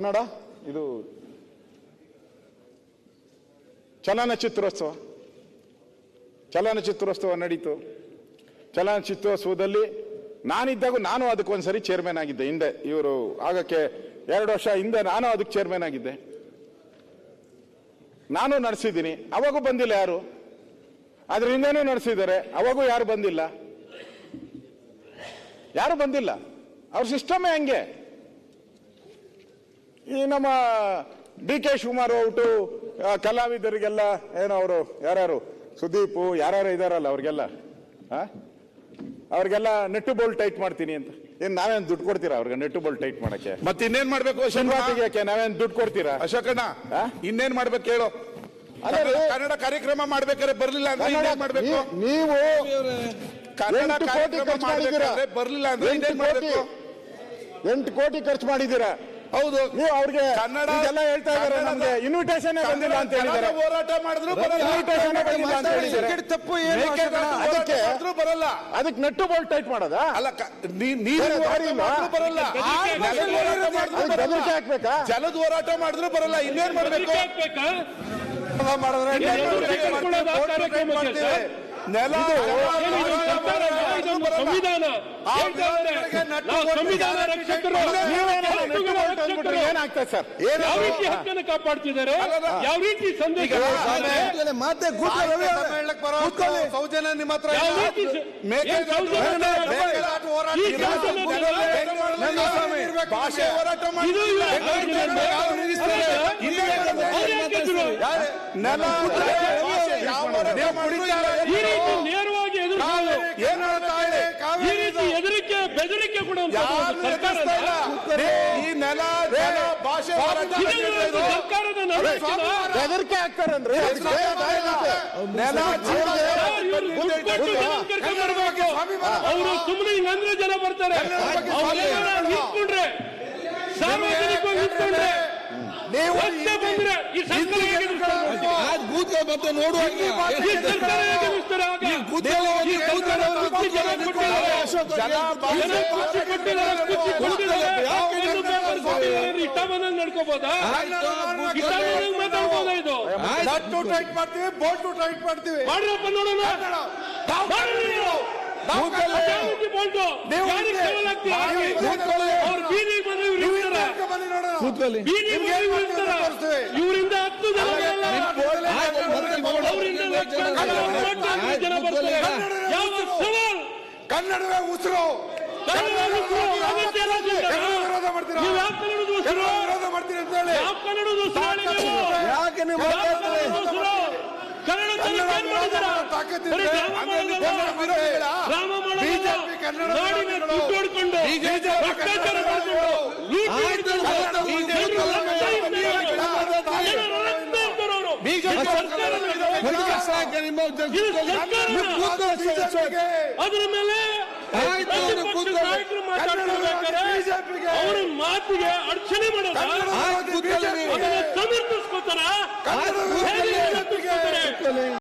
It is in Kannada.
ಕನ್ನಡ ಇದು ಚಲನಚಿತ್ರೋತ್ಸವ ನಡೀತು. ಚಲನಚಿತ್ರೋತ್ಸವದಲ್ಲಿ ನಾನಿದ್ದಾಗ ನಾನು ಅದಕ್ಕೊಂದ್ಸರಿ ಚೇರ್ಮನ್ ಆಗಿದ್ದೆ. ಹಿಂದೆ ಇವರು ಆಗಕ್ಕೆ 2 ವರ್ಷ ಹಿಂದೆ ನಾನು ಅದಕ್ಕೆ ಚೇರ್ಮನ್ ಆಗಿದ್ದೆ. ನಾನು ನಡೆಸಿದ್ದೀನಿ. ಅವಾಗೂ ಬಂದಿಲ್ಲ ಯಾರು. ಅದ್ರ ಹಿಂದೆನೂ ನಡೆಸಿದ್ದಾರೆ, ಅವಾಗೂ ಯಾರು ಬಂದಿಲ್ಲ. ಅವ್ರ ಸಿಸ್ಟಮೇ ಹಂಗೆ. ಈ ನಮ್ಮ DK ಶಿವಕುಮಾರ್ ಔಟು ಕಲಾವಿದರಿಗೆಲ್ಲ ಏನೋ ಅವರು ಯಾರು ಸುದೀಪ್ ಯಾರು ಇದಾರಲ್ಲ ಅವ್ರಿಗೆಲ್ಲ ನೆಟ್ಟು ಬೋಲ್ಟ್ ಟೈಟ್ ಮಾಡ್ತೀನಿ ಅಂತ. ಏನ್ ನಾವೇನ್ ದುಡ್ಡು ಕೊಡ್ತೀರಾ ಅವ್ರಿಗೆ ನೆಟ್ಟು ಬೋಲ್ಟ್ ಟೈಟ್ ಮಾಡಕ್ಕೆ? ಮತ್ತೆ ಇನ್ನೇನ್ ಮಾಡ್ಬೇಕು? ನಾವೇನ್ ದುಡ್ಡು ಕೊಡ್ತೀರಾ? ಅಶೋಕಣ್ಣ ಇನ್ನೇನ್ ಮಾಡ್ಬೇಕು ಹೇಳು? ಕನ್ನಡ ಕಾರ್ಯಕ್ರಮ ಮಾಡ್ಬೇಕಾದ್ರೆ ಬರ್ಲಿಲ್ಲ ಅಂದ್ರೆ ಮಾಡ್ಬೇಕು. ನೀವು ಕನ್ನಡ ಕಾರ್ಯಕ್ರಮ ಮಾಡ್ಬೇಕಾದ್ರೆ ಬರ್ಲಿಲ್ಲ ಅಂದ್ರೆ ಇನ್ನೇನ್ ಮಾಡ್ಬೇಕು? 8 ಕೋಟಿ ಖರ್ಚು ಮಾಡಿದ್ದೀರಾ. ಹೌದು, ನೀವು ಅವ್ರಿಗೆ ಕನ್ನಡ ಎಲ್ಲ ಹೇಳ್ತಾ ಇದಾರೆ. ನಮ್ಗೆ ಇನ್ವಿಟೇಷನ್ ಬಂದಿಲ್ಲ ಅಂತ ಹೇಳಿದ್ದಾರೆ. ಹೋರಾಟ ಮಾಡಿದ್ರು ತಪ್ಪು ಬರಲ್ಲ. ಅದಕ್ಕೆ ನೆಟ್ಟು ಬೋಲ್ಟ್ ಟೈಟ್ ಮಾಡೋದ ಅಲ್ಲ. ಬರಲ್ಲ. ಹಾಕ್ಬೇಕಾ? ಜಲದ ಹೋರಾಟ ಮಾಡಿದ್ರು ಬರಲ್ಲ. ಇನ್ನೇನ್ ಮಾಡ್ಬೇಕು? ನೆಲ ಏನಾಗ್ತದೆ ಸರ್? ಯಾವ ರೀತಿ ಹಕ್ಕನ್ನು ಕಾಪಾಡ್ತಿದ್ದಾರೆ, ಯಾವ ರೀತಿ ಸಂದೇಶ ಸೌಜನ್ಯ ನಿಮ್ಮ ಹತ್ರ ಭಾಷೆ ಹೋರಾಟ ಈ ರೀತಿ ನೇರವಾಗಿ ಈ ರೀತಿ ಹೆದರಿಕೆ ಬೆದರಿಕೆ ಕೂಡ ಈ ನೆಲ ಭಾಷೆ ಸರ್ಕಾರದ ಬೆದರಿಕೆ ಆಗ್ತಾರಂದ್ರೆ ಅವರು ಸುಮ್ಮನೆ ಹಿಂಗಂದ್ರೆ ಜನ ಬರ್ತಾರೆ. ನಿಂತ್ಕೊಂಡ್ರೆ ಸಾರ್ವಜನಿಕವಾಗಿ ನಿಂತ್ಕೊಂಡ್ರೆ ಬಂದ್ರೆ ಈ ಸರ್ಕಾರ ಇಷ್ಟ ಬಂದಂಗ್ ನಡ್ಕೋಬೋದಾ? ಮಾತಾಡ್ಬೋದಾ? ಇದು ಟೈಟ್ ಮಾಡ್ತೀವಿ, ಬೋಲ್ಟ್ ಟೈಟ್ ಮಾಡ್ತೀವಿ. ಮಾಡ್ರಪ್ಪ ನೋಡೋಣ. ಇವರಿಂದ 10 ಜನ ಬರ್ತಾರೆ. ಯಾವ ಸವಾಲ್? ಕನ್ನಡವೇ ಉಸಿರು. ವಿರೋಧ ಮಾಡ್ತೀರಾ? ವಿರೋಧ ಮಾಡ್ತೀರಿ ಅಂತ ಹೇಳಿ ಯಾವ ಕನ್ನಡದ ಅದ್ರ ಮೇಲೆ ಅವರ ಮಾತಿಗೆ ಅಡಚಣೆ ಮಾಡೋದು ಸಮರ್ಥಿಸ್ಕೋತಾರ.